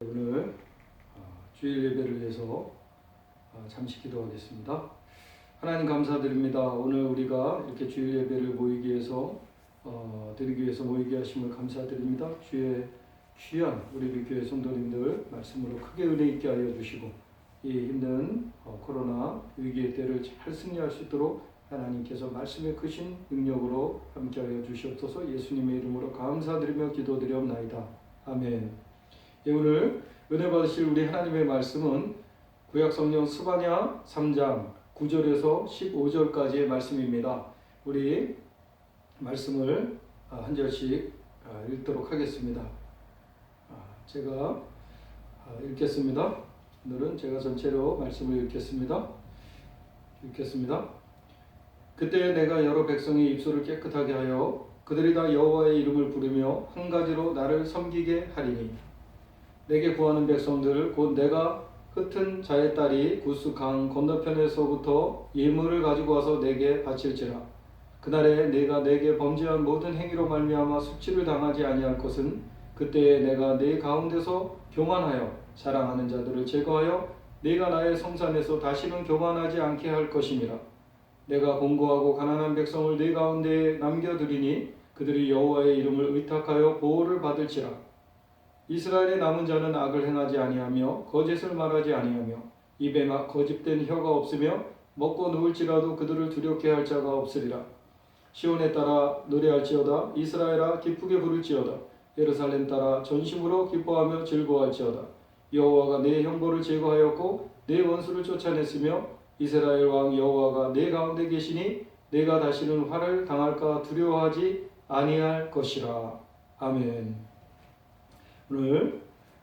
오늘 주일 예배를 위해서 잠시 기도하겠습니다. 하나님 감사드립니다. 오늘 우리가 이렇게 주일 예배를 모이기 위해서 드리기 위해서 모이게 하심을 감사드립니다. 주의 귀한 우리 교회 성도님들 말씀으로 크게 은혜 있게 하여 주시고 이 힘든 코로나 위기의 때를 잘 승리할 수 있도록 하나님께서 말씀의 크신 능력으로 함께하여 주시옵소서. 예수님의 이름으로 감사드리며 기도드리옵나이다. 아멘. 오늘 은혜 받으실 우리 하나님의 말씀은 구약성경 스바냐 3장 9절에서 15절까지의 말씀입니다. 우리 말씀을 한 절씩 읽도록 하겠습니다. 제가 읽겠습니다. 오늘은 제가 전체로 말씀을 읽겠습니다. 그때 내가 여러 백성의 입술을 깨끗하게 하여 그들이 다 여호와의 이름을 부르며 한 가지로 나를 섬기게 하리니 내게 구하는 백성들 곧 내가 흩은 자의 딸이 구스 강 건너편에서부터 예물을 가지고 와서 내게 바칠지라. 그날에 내가 내게 범죄한 모든 행위로 말미암아 수치를 당하지 아니할 것은 그때에 내가 내 가운데서 교만하여 자랑하는 자들을 제거하여 내가 나의 성산에서 다시는 교만하지 않게 할 것임이라. 내가 공고하고 가난한 백성을 내 가운데에 남겨두리니 그들이 여호와의 이름을 의탁하여 보호를 받을지라. 이스라엘의 남은 자는 악을 행하지 아니하며 거짓을 말하지 아니하며 입에 막 거짓된 혀가 없으며 먹고 누울지라도 그들을 두렵게 할 자가 없으리라. 시온에 따라 노래할지어다. 이스라엘아 기쁘게 부를지어다. 예루살렘 따라 전심으로 기뻐하며 즐거워할지어다. 여호와가 내 형벌을 제거하였고 내 원수를 쫓아냈으며 이스라엘 왕 여호와가 내 가운데 계시니 내가 다시는 화를 당할까 두려워하지 아니할 것이라. 아멘. 오늘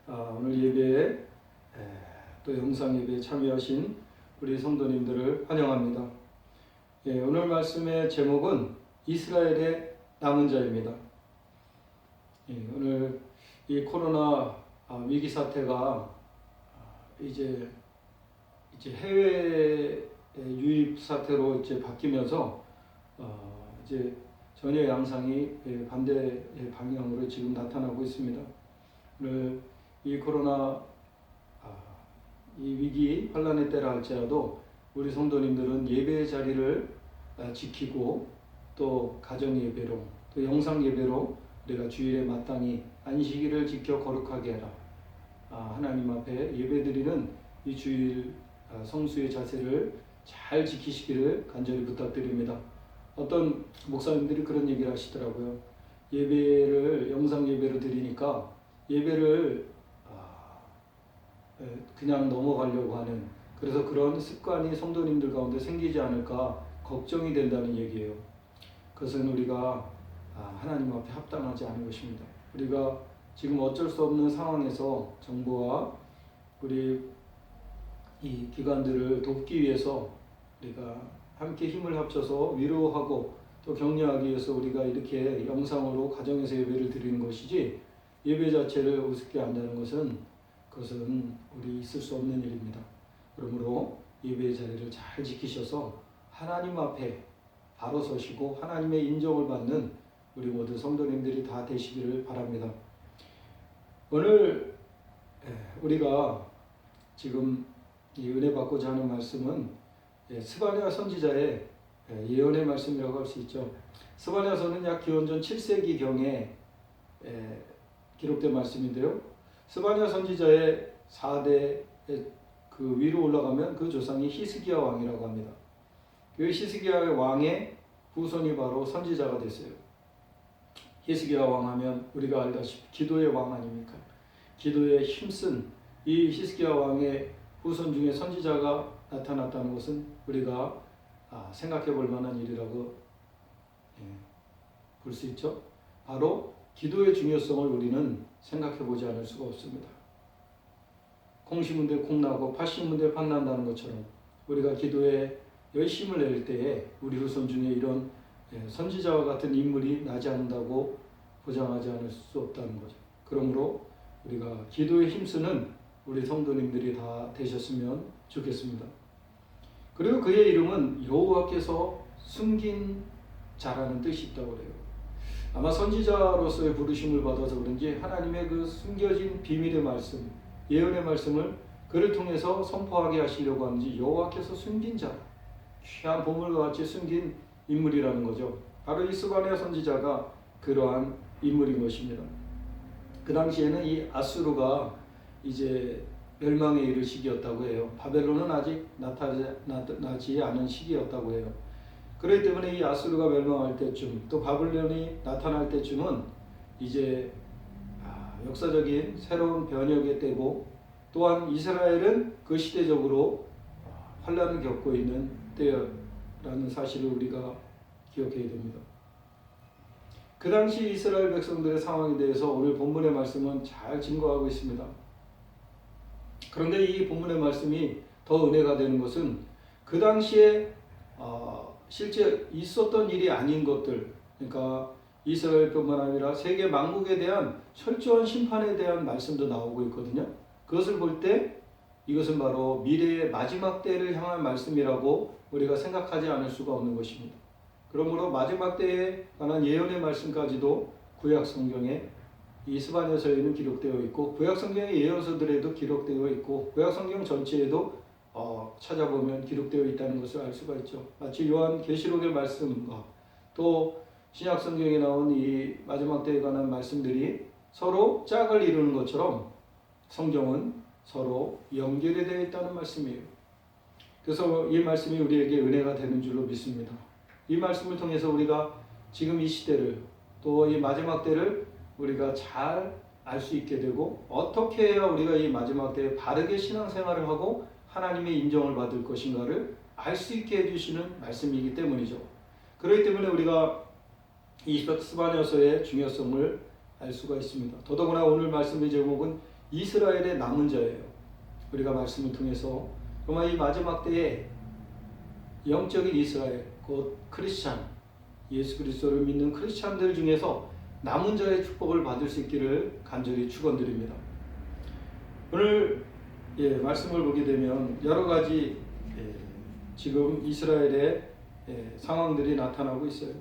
예배에 또 영상 예배에 참여하신 우리 성도님들을 환영합니다. 오늘 말씀의 제목은 이스라엘의 남은 자입니다. 오늘 이 코로나 위기 사태가 이제 해외 유입 사태로 이제 바뀌면서 이제 전혀 양상이 반대의 방향으로 지금 나타나고 있습니다. 오늘 이 코로나 이 위기 환란의 때라 할지라도 우리 성도님들은 예배의 자리를 지키고 또 가정 예배로 또 영상 예배로 우리가 주일에 마땅히 안식일을 지켜 거룩하게 해라. 하나님 앞에 예배드리는 이 주일 성수의 자세를 잘 지키시기를 간절히 부탁드립니다. 어떤 목사님들이 그런 얘기를 하시더라고요. 예배를 영상 예배로 드리니까 예배를 그냥 넘어가려고 하는, 그래서 그런 습관이 성도님들 가운데 생기지 않을까 걱정이 된다는 얘기예요. 그것은 우리가 하나님 앞에 합당하지 않은 것입니다. 우리가 지금 어쩔 수 없는 상황에서 정부와 우리 이 기관들을 돕기 위해서 우리가 함께 힘을 합쳐서 위로하고 또 격려하기 위해서 우리가 이렇게 영상으로 가정에서 예배를 드리는 것이지, 예배 자체를 우습게 한다는 것은 그것은 우리 있을 수 없는 일입니다. 그러므로 예배의 자리를 잘 지키셔서 하나님 앞에 바로 서시고 하나님의 인정을 받는 우리 모든 성도님들이 다 되시기를 바랍니다. 오늘 우리가 지금 이 은혜 받고자 하는 말씀은 스바냐 선지자의 예언의 말씀이라고 할 수 있죠. 스바냐서는 약 기원전 7세기경에 기록된 말씀인데요. 스바냐 선지자의 4대 그 위로 올라가면 그 조상이 히스기야 왕이라고 합니다. 그 히스기야 왕의 후손이 바로 선지자가 됐어요. 히스기야 왕 하면 우리가 알다시피 기도의 왕 아닙니까? 기도에 힘쓴 이 히스기야 왕의 후손 중에 선지자가 나타났다는 것은 우리가 생각해 볼 만한 일이라고 볼 수 있죠. 바로 기도의 중요성을 우리는 생각해 보지 않을 수가 없습니다. 콩 심은 데 콩 나고 팥 심은 데 팥 난다는 것처럼 우리가 기도에 열심을 낼 때에 우리 후손 중에 이런 선지자와 같은 인물이 나지 않는다고 보장하지 않을 수 없다는 거죠. 그러므로 우리가 기도에 힘쓰는 우리 성도님들이 다 되셨으면 좋겠습니다. 그리고 그의 이름은 여호와께서 숨긴 자라는 뜻이 있다고 그래요. 아마 선지자로서의 부르심을 받아서 그런지 하나님의 그 숨겨진 비밀의 말씀, 예언의 말씀을 그를 통해서 선포하게 하시려고 하는지 여호와께서 숨긴 자, 귀한 보물과 같이 숨긴 인물이라는 거죠. 바로 이 스바냐 선지자가 그러한 인물인 것입니다. 그 당시에는 이 아수르가 이제 멸망에 이를 시기였다고 해요. 바벨론은 아직 나타나지 않은 시기였다고 해요. 그렇기 때문에 이 아수르가 멸망할 때쯤, 또 바벨론이 나타날 때쯤은 이제 역사적인 새로운 변혁의 때고, 또한 이스라엘은 그 시대적으로 환란을 겪고 있는 때라는 사실을 우리가 기억해야 됩니다. 그 당시 이스라엘 백성들의 상황에 대해서 오늘 본문의 말씀은 잘 증거하고 있습니다. 그런데 이 본문의 말씀이 더 은혜가 되는 것은 그 당시에 실제 있었던 일이 아닌 것들, 그러니까 이스라엘뿐만 아니라 세계 만국에 대한 철저한 심판에 대한 말씀도 나오고 있거든요. 그것을 볼 때 이것은 바로 미래의 마지막 때를 향한 말씀이라고 우리가 생각하지 않을 수가 없는 것입니다. 그러므로 마지막 때에 관한 예언의 말씀까지도 구약 성경에 이 스바냐서에는 기록되어 있고, 구약 성경의 예언서들에도 기록되어 있고, 구약 성경 전체에도 찾아보면 기록되어 있다는 것을 알 수가 있죠. 마치 요한 계시록의 말씀과 또 신약 성경에 나온 이 마지막 때에 관한 말씀들이 서로 짝을 이루는 것처럼 성경은 서로 연결이 되어 있다는 말씀이에요. 그래서 이 말씀이 우리에게 은혜가 되는 줄로 믿습니다. 이 말씀을 통해서 우리가 지금 이 시대를, 또 이 마지막 때를 우리가 잘 알 수 있게 되고, 어떻게 해야 우리가 이 마지막 때에 바르게 신앙생활을 하고 하나님의 인정을 받을 것인가를 알 수 있게 해주시는 말씀이기 때문이죠. 그렇기 때문에 우리가 이 스바냐서의 중요성을 알 수가 있습니다. 더더구나 오늘 말씀의 제목은 이스라엘의 남은 자예요. 우리가 말씀을 통해서 정말 이 마지막 때에 영적인 이스라엘, 곧 크리스찬, 예수 그리스도를 믿는 크리스찬들 중에서 남은 자의 축복을 받을 수 있기를 간절히 축원드립니다. 오늘 말씀을 보게 되면 여러 가지 지금 이스라엘의 상황들이 나타나고 있어요.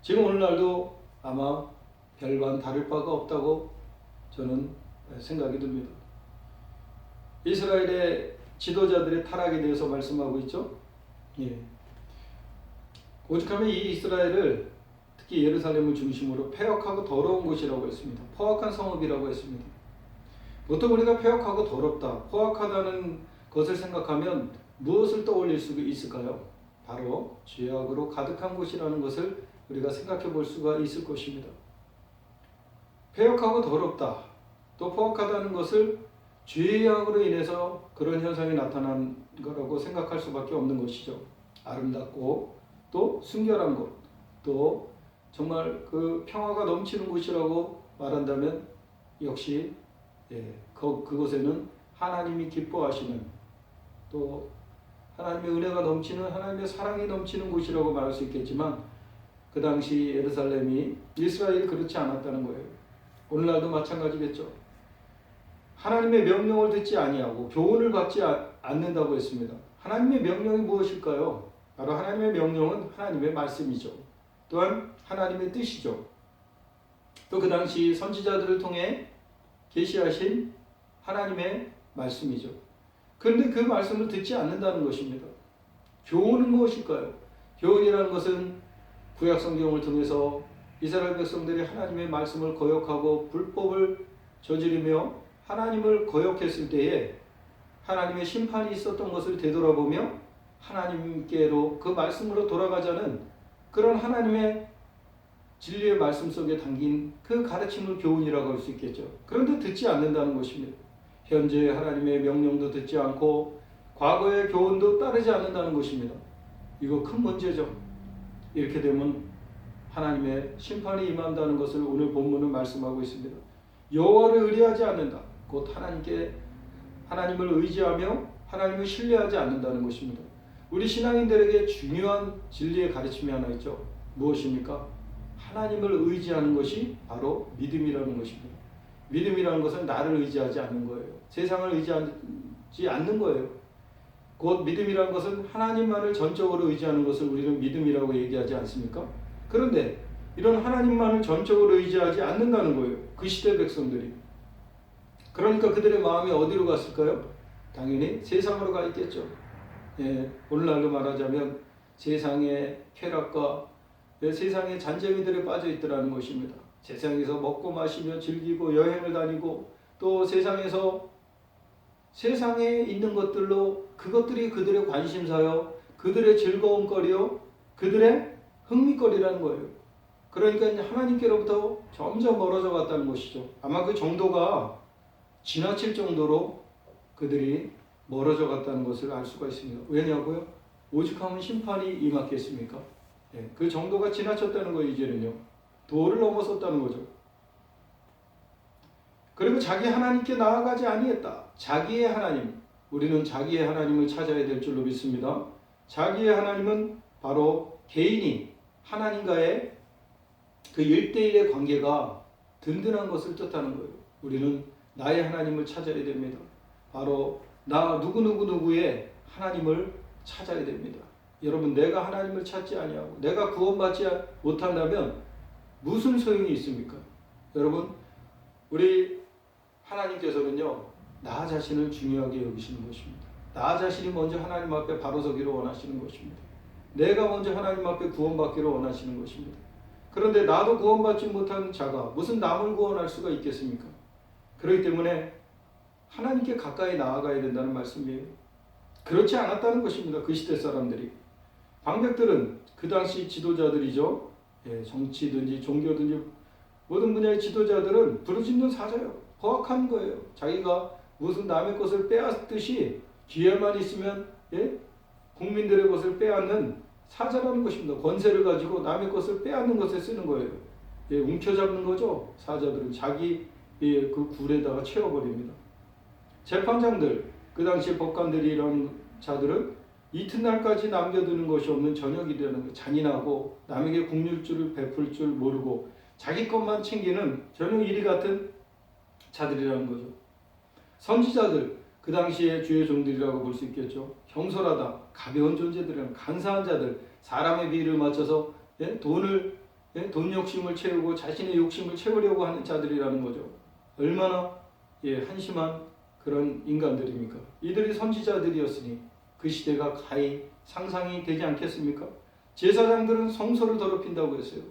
지금 오늘날도 아마 별반 다를 바가 없다고 저는 생각이 듭니다. 이스라엘의 지도자들의 타락에 대해서 말씀하고 있죠. 오죽하면 이 이스라엘을, 특히 예루살렘을 중심으로 폐역하고 더러운 곳이라고 했습니다. 포악한 성읍이라고 했습니다. 보통 우리가 폐역하고 더럽다, 포악하다는 것을 생각하면 무엇을 떠올릴 수 있을까요? 바로 죄악으로 가득한 곳이라는 것을 우리가 생각해 볼 수가 있을 것입니다. 폐역하고 더럽다, 또 포악하다는 것을 죄악으로 인해서 그런 현상이 나타난 거라고 생각할 수밖에 없는 것이죠. 아름답고 또 순결한 곳, 또 정말 그 평화가 넘치는 곳이라고 말한다면 역시 그곳에는 하나님이 기뻐하시는, 또 하나님의 은혜가 넘치는, 하나님의 사랑이 넘치는 곳이라고 말할 수 있겠지만, 그 당시 예루살렘이 이스라엘이 그렇지 않았다는 거예요. 오늘날도 마찬가지겠죠. 하나님의 명령을 듣지 아니하고 교훈을 받지 않는다고 했습니다. 하나님의 명령이 무엇일까요? 바로 하나님의 명령은 하나님의 말씀이죠. 또한 하나님의 뜻이죠. 또 그 당시 선지자들을 통해 계시하신 하나님의 말씀이죠. 그런데 그 말씀을 듣지 않는다는 것입니다. 교훈은 무엇일까요? 교훈이라는 것은 구약 성경을 통해서 이스라엘 백성들이 하나님의 말씀을 거역하고 불법을 저지르며 하나님을 거역했을 때에 하나님의 심판이 있었던 것을 되돌아보며 하나님께로 그 말씀으로 돌아가자는 그런 하나님의 진리의 말씀 속에 담긴 그 가르침을 교훈이라고 할 수 있겠죠. 그런데 듣지 않는다는 것입니다. 현재 하나님의 명령도 듣지 않고 과거의 교훈도 따르지 않는다는 것입니다. 이거 큰 문제죠. 이렇게 되면 하나님의 심판이 임한다는 것을 오늘 본문은 말씀하고 있습니다. 여호와를 의뢰하지 않는다, 곧 하나님을 의지하며 하나님을 신뢰하지 않는다는 것입니다. 우리 신앙인들에게 중요한 진리의 가르침이 하나 있죠. 무엇입니까? 하나님을 의지하는 것이 바로 믿음이라는 것입니다. 믿음이라는 것은 나를 의지하지 않는 거예요. 세상을 의지하지 않는 거예요. 곧 믿음이라는 것은 하나님만을 전적으로 의지하는 것을 우리는 믿음이라고 얘기하지 않습니까? 그런데 이런 하나님만을 전적으로 의지하지 않는다는 거예요. 그 시대 백성들이. 그러니까 그들의 마음이 어디로 갔을까요? 당연히 세상으로 가 있겠죠. 예, 오늘날로 말하자면 세상의 쾌락과 세상의 잔재미들에 빠져 있더라는 것입니다. 세상에서 먹고 마시며 즐기고 여행을 다니고 또 세상에서 세상에 있는 것들로 그것들이 그들의 관심사요, 그들의 즐거움거리요, 그들의 흥미거리라는 거예요. 그러니까 하나님께로부터 점점 멀어져 갔다는 것이죠. 아마 그 정도가 지나칠 정도로 그들이 멀어져 갔다는 것을 알 수가 있습니다. 왜냐고요? 오죽하면 심판이 임하겠습니까? 예, 그 정도가 지나쳤다는 거예요. 이제는요. 도를 넘어섰다는 거죠. 그리고 자기 하나님께 나아가지 아니했다. 자기의 하나님, 우리는 자기의 하나님을 찾아야 될 줄로 믿습니다. 자기의 하나님은 바로 개인이 하나님과의 그 1대1의 관계가 든든한 것을 뜻하는 거예요. 우리는 나의 하나님을 찾아야 됩니다. 바로 나 누구의 하나님을 찾아야 됩니다. 여러분, 내가 하나님을 찾지 아니하고 내가 구원받지 못한다면 무슨 소용이 있습니까? 여러분, 우리 하나님께서는요, 나 자신을 중요하게 여기시는 것입니다. 나 자신이 먼저 하나님 앞에 바로 서기를 원하시는 것입니다. 내가 먼저 하나님 앞에 구원받기를 원하시는 것입니다. 그런데 나도 구원받지 못한 자가 무슨 남을 구원할 수가 있겠습니까? 그렇기 때문에 하나님께 가까이 나아가야 된다는 말씀이에요. 그렇지 않았다는 것입니다. 그 시대 사람들이. 방백들은 그 당시 지도자들이죠. 예, 정치든지 종교든지 모든 분야의 지도자들은 부르짖는 사자요. 허악한 거예요. 자기가 무슨 남의 것을 빼앗듯이 기회만 있으면 국민들의 것을 빼앗는 사자라는 것입니다. 권세를 가지고 남의 것을 빼앗는 것에 쓰는 거예요. 움켜잡는 거죠. 사자들은 자기 그 굴에다가 채워버립니다. 재판장들, 그 당시 법관들이라는 자들은 이튿날까지 남겨두는 것이 없는 저녁이라는 거예요. 잔인하고 남에게 국률줄을 베풀 줄 모르고 자기 것만 챙기는 전혀 이리 같은 자들이라는 거죠. 선지자들, 그 당시에 주의 종들이라고 볼 수 있겠죠. 경솔하다, 가벼운 존재들은 간사한 자들, 사람의 비위를 맞춰서 돈 욕심을 채우고 자신의 욕심을 채우려고 하는 자들이라는 거죠. 얼마나 한심한 그런 인간들입니까? 이들이 선지자들이었으니 그 시대가 가히 상상이 되지 않겠습니까? 제사장들은 성소를 더럽힌다고 했어요.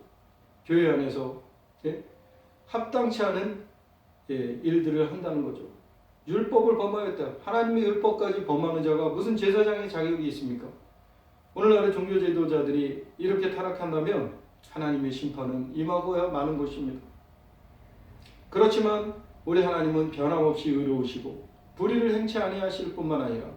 교회 안에서 합당치 않은 일들을 한다는 거죠. 율법을 범하였다. 하나님의 율법까지 범하는 자가 무슨 제사장의 자격이 있습니까? 오늘날의 종교 지도자들이 이렇게 타락한다면 하나님의 심판은 임하고야 마는 것입니다. 그렇지만 우리 하나님은 변함없이 의로우시고 불의를 행치 아니하실 뿐만 아니라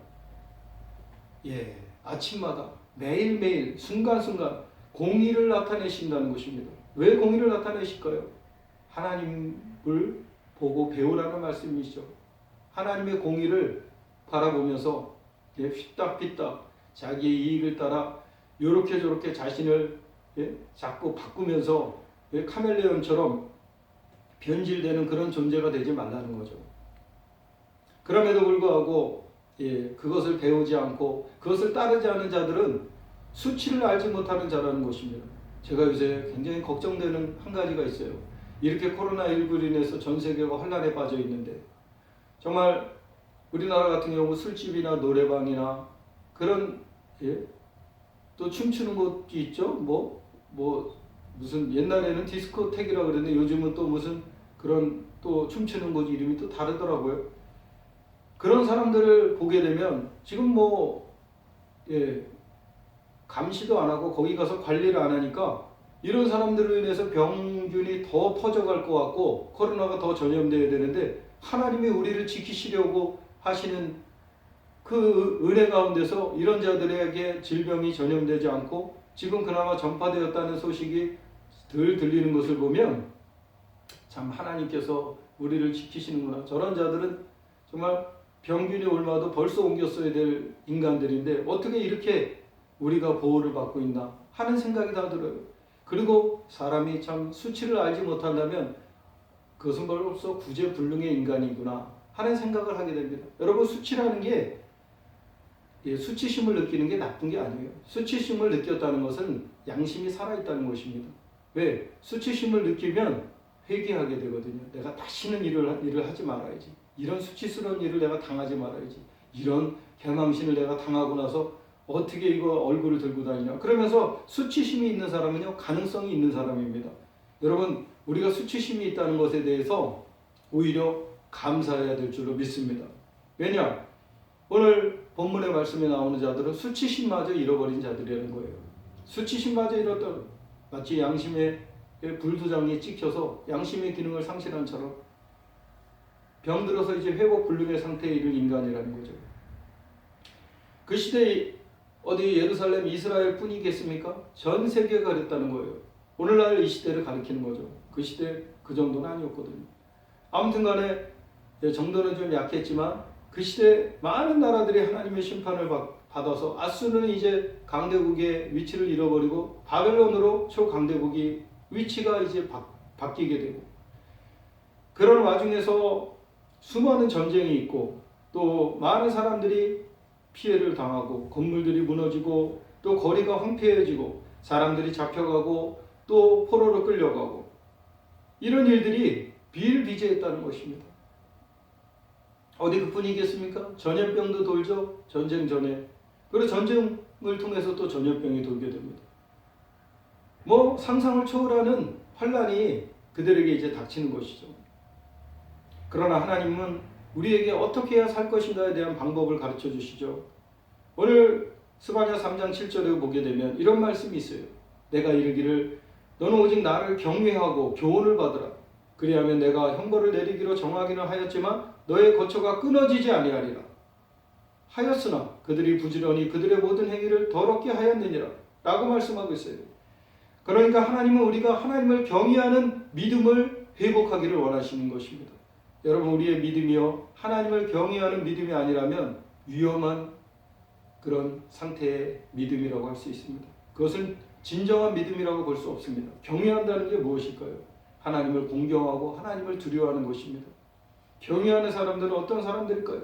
아침마다 매일매일 순간순간 공의를 나타내신다는 것입니다. 왜 공의를 나타내실까요? 하나님을 보고 배우라는 말씀이시죠. 하나님의 공의를 바라보면서 휘딱휘딱 자기의 이익을 따라 요렇게 저렇게 자신을 자꾸 바꾸면서 카멜레온처럼 변질되는 그런 존재가 되지 말라는 거죠. 그럼에도 불구하고 그것을 배우지 않고 그것을 따르지 않은 자들은 수치를 알지 못하는 자라는 것입니다. 제가 요새 굉장히 걱정되는 한 가지가 있어요. 이렇게 코로나19로 인해서 전 세계가 혼란에 빠져 있는데 정말 우리나라 같은 경우 술집이나 노래방이나 그런 또 춤추는 곳이 있죠. 무슨 옛날에는 디스코텍이라고 그랬는데 요즘은 또 무슨 그런 또 춤추는 곳 이름이 또 다르더라고요. 그런 사람들을 보게 되면 지금 감시도 안 하고 거기 가서 관리를 안 하니까 이런 사람들로 인해서 병균이 더 퍼져갈 것 같고 코로나가 더 전염돼야 되는데 하나님이 우리를 지키시려고 하시는 그 은혜 가운데서 이런 자들에게 질병이 전염되지 않고 지금 그나마 전파되었다는 소식이 덜 들리는 것을 보면 참 하나님께서 우리를 지키시는구나. 저런 자들은 정말 병균이 옮아도 벌써 옮겼어야 될 인간들인데 어떻게 이렇게 우리가 보호를 받고 있나 하는 생각이 다 들어요. 그리고 사람이 참 수치를 알지 못한다면 그것은 벌써 구제불능의 인간이구나 하는 생각을 하게 됩니다. 여러분, 수치라는 게 수치심을 느끼는 게 나쁜 게 아니에요. 수치심을 느꼈다는 것은 양심이 살아있다는 것입니다. 왜? 수치심을 느끼면 회개하게 되거든요. 내가 다시는 일을 하지 말아야지. 이런 수치스러운 일을 내가 당하지 말아야지. 이런 개망신을 내가 당하고 나서 어떻게 이거 얼굴을 들고 다니냐. 그러면서 수치심이 있는 사람은요, 가능성이 있는 사람입니다. 여러분, 우리가 수치심이 있다는 것에 대해서 오히려 감사해야 될 줄로 믿습니다. 왜냐? 오늘 본문의 말씀에 나오는 자들은 수치심마저 잃어버린 자들이라는 거예요. 수치심마저 잃었다. 마치 양심의 불도장에 찍혀서 양심의 기능을 상실한 처럼 병들어서 이제 회복 불능의 상태에 이른 인간이라는 거죠. 그 시대에 어디 예루살렘 이스라엘 뿐이겠습니까? 전 세계가 그랬다는 거예요. 오늘날 이 시대를 가리키는 거죠. 그 시대 그 정도는 아니었거든요. 아무튼 간에 정도는 좀 약했지만 그 시대 많은 나라들이 하나님의 심판을 받아서 아수르는 이제 강대국의 위치를 잃어버리고 바벨론으로 초강대국이 위치가 이제 바뀌게 되고, 그런 와중에서 수많은 전쟁이 있고 또 많은 사람들이 피해를 당하고 건물들이 무너지고 또 거리가 황폐해지고 사람들이 잡혀가고 또 포로로 끌려가고, 이런 일들이 비일비재했다는 것입니다. 어디 그뿐이겠습니까? 전염병도 돌죠. 전쟁 전에. 그리고 전쟁을 통해서 또 전염병이 돌게 됩니다. 뭐 상상을 초월하는 환란이 그들에게 이제 닥치는 것이죠. 그러나 하나님은 우리에게 어떻게 해야 살 것인가에 대한 방법을 가르쳐 주시죠. 오늘 스바냐 3장 7절에 보게 되면 이런 말씀이 있어요. 내가 이르기를 너는 오직 나를 경외하고 교훈을 받으라. 그리하면 내가 형벌을 내리기로 정하기는 하였지만 너의 거처가 끊어지지 아니하리라. 하였으나 그들이 부지런히 그들의 모든 행위를 더럽게 하였느니라 라고 말씀하고 있어요. 그러니까 하나님은 우리가 하나님을 경외하는 믿음을 회복하기를 원하시는 것입니다. 여러분, 우리의 믿음이요, 하나님을 경외하는 믿음이 아니라면 위험한 그런 상태의 믿음이라고 할 수 있습니다. 그것은 진정한 믿음이라고 볼 수 없습니다. 경외한다는 게 무엇일까요? 하나님을 공경하고 하나님을 두려워하는 것입니다. 경외하는 사람들은 어떤 사람들일까요?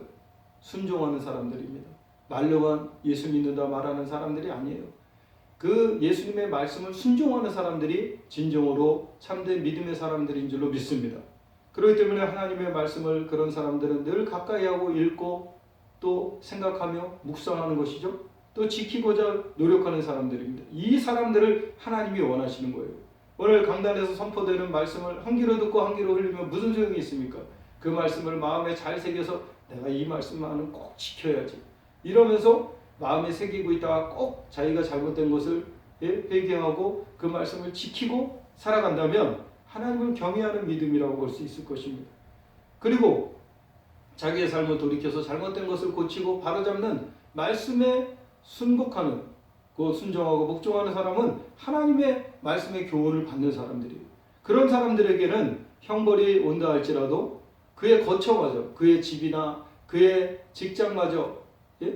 순종하는 사람들입니다. 말로만 예수 믿는다 말하는 사람들이 아니에요. 그 예수님의 말씀을 순종하는 사람들이 진정으로 참된 믿음의 사람들인 줄로 믿습니다. 그렇기 때문에 하나님의 말씀을 그런 사람들은 늘 가까이 하고 읽고 또 생각하며 묵상하는 것이죠. 또 지키고자 노력하는 사람들입니다. 이 사람들을 하나님이 원하시는 거예요. 오늘 강단에서 선포되는 말씀을 한 귀로 듣고 한 귀로 흘리면 무슨 소용이 있습니까? 그 말씀을 마음에 잘 새겨서 내가 이 말씀만은 꼭 지켜야지 이러면서 마음에 새기고 있다가 꼭 자기가 잘못된 것을 회개하고 그 말씀을 지키고 살아간다면 하나님을 경외하는 믿음이라고 볼 수 있을 것입니다. 그리고 자기의 삶을 돌이켜서 잘못된 것을 고치고 바로잡는 말씀에 순복하는, 그 순종하고 복종하는 사람은 하나님의 말씀의 교훈을 받는 사람들이에요. 그런 사람들에게는 형벌이 온다 할지라도 그의 거처마저, 그의 집이나 그의 직장마저,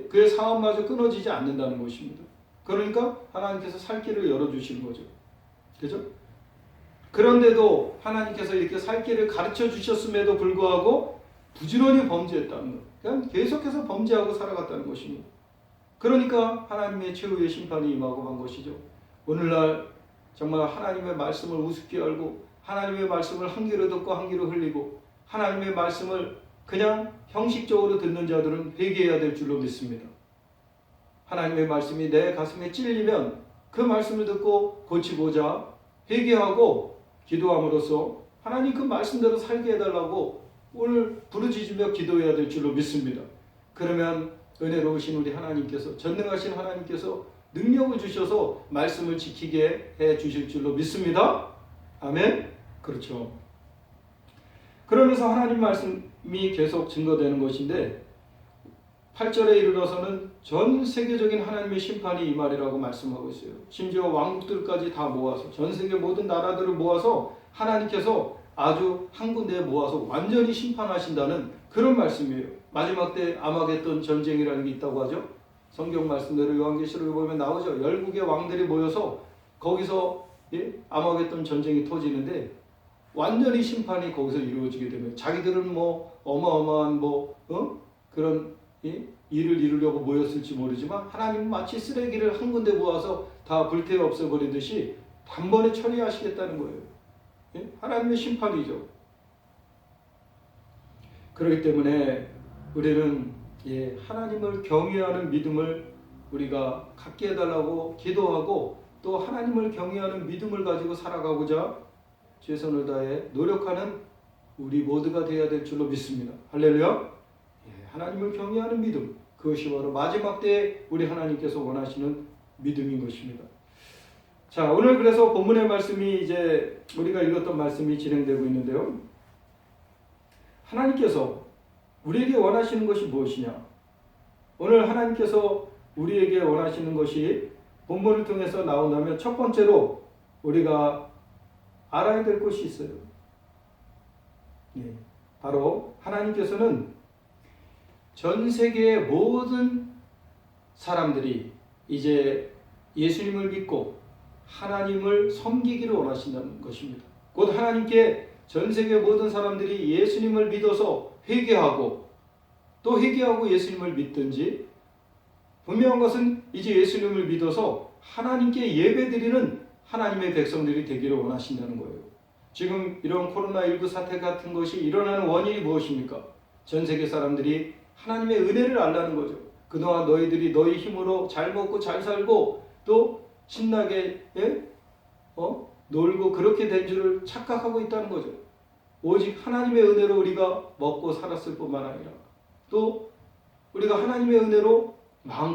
그의 사업마저 끊어지지 않는다는 것입니다. 그러니까 하나님께서 살 길을 열어주시는 거죠. 그죠? 그런데도 하나님께서 이렇게 살 길을 가르쳐 주셨음에도 불구하고 부지런히 범죄했다는 것. 그냥 계속해서 범죄하고 살아갔다는 것입니다. 그러니까 하나님의 최후의 심판이 임하고 한 것이죠. 오늘날 정말 하나님의 말씀을 우습게 알고 하나님의 말씀을 한 귀로 듣고 한 귀로 흘리고 하나님의 말씀을 그냥 형식적으로 듣는 자들은 회개해야 될 줄로 믿습니다. 하나님의 말씀이 내 가슴에 찔리면 그 말씀을 듣고 고치고자 회개하고 기도함으로써 하나님 그 말씀대로 살게 해달라고 오늘 부르짖으며 기도해야 될 줄로 믿습니다. 그러면 은혜로우신 우리 하나님께서, 전능하신 하나님께서 능력을 주셔서 말씀을 지키게 해 주실 줄로 믿습니다. 아멘. 그렇죠. 그러면서 하나님 말씀이 계속 증거되는 것인데 8절에 이르러서는 전 세계적인 하나님의 심판이 임하리라고 말씀하고 있어요. 심지어 왕국들까지 다 모아서, 전 세계 모든 나라들을 모아서 하나님께서 아주 한 군데에 모아서 완전히 심판하신다는 그런 말씀이에요. 마지막 때 아마겟돈 전쟁이라는 게 있다고 하죠. 성경 말씀대로 요한계시록에 보면 나오죠. 열국의 왕들이 모여서 거기서 아마겟돈 전쟁이 터지는데 완전히 심판이 거기서 이루어지게 되면 자기들은 뭐 어마어마한 그런 일을 이루려고 모였을지 모르지만 하나님은 마치 쓰레기를 한 군데 모아서 다 불태워 없애버리듯이 단번에 처리하시겠다는 거예요. 하나님의 심판이죠. 그렇기 때문에 우리는 하나님을 경외하는 믿음을 우리가 갖게 해달라고 기도하고 또 하나님을 경외하는 믿음을 가지고 살아가고자 최선을 다해 노력하는 우리 모두가 되어야 될 줄로 믿습니다. 할렐루야. 하나님을 경외하는 믿음, 그것이 바로 마지막 때에 우리 하나님께서 원하시는 믿음인 것입니다. 자, 오늘 그래서 본문의 말씀이 이제 우리가 읽었던 말씀이 진행되고 있는데요. 하나님께서 우리에게 원하시는 것이 무엇이냐? 오늘 하나님께서 우리에게 원하시는 것이 본문을 통해서 나온다면 첫 번째로 우리가 알아야 될 것이 있어요. 바로 하나님께서는 전 세계의 모든 사람들이 이제 예수님을 믿고 하나님을 섬기기를 원하신다는 것입니다. 곧 하나님께 전 세계 모든 사람들이 예수님을 믿어서 회개하고 또 회개하고 예수님을 믿든지, 분명한 것은 이제 예수님을 믿어서 하나님께 예배드리는 하나님의 백성들이 되기를 원하신다는 거예요. 지금 이런 코로나19 사태 같은 것이 일어나는 원인이 무엇입니까? 전 세계 사람들이 하나님의 은혜를 알라는 거죠. 그동안 너희들이 너희 힘으로 잘 먹고 잘 살고 또 신나게 놀고 그렇게 된 줄을 착각하고 있다는 거죠. 오직 하나님의 은혜로 우리가 먹고 살았을 뿐만 아니라 또 우리가 하나님의 은혜로 마음껏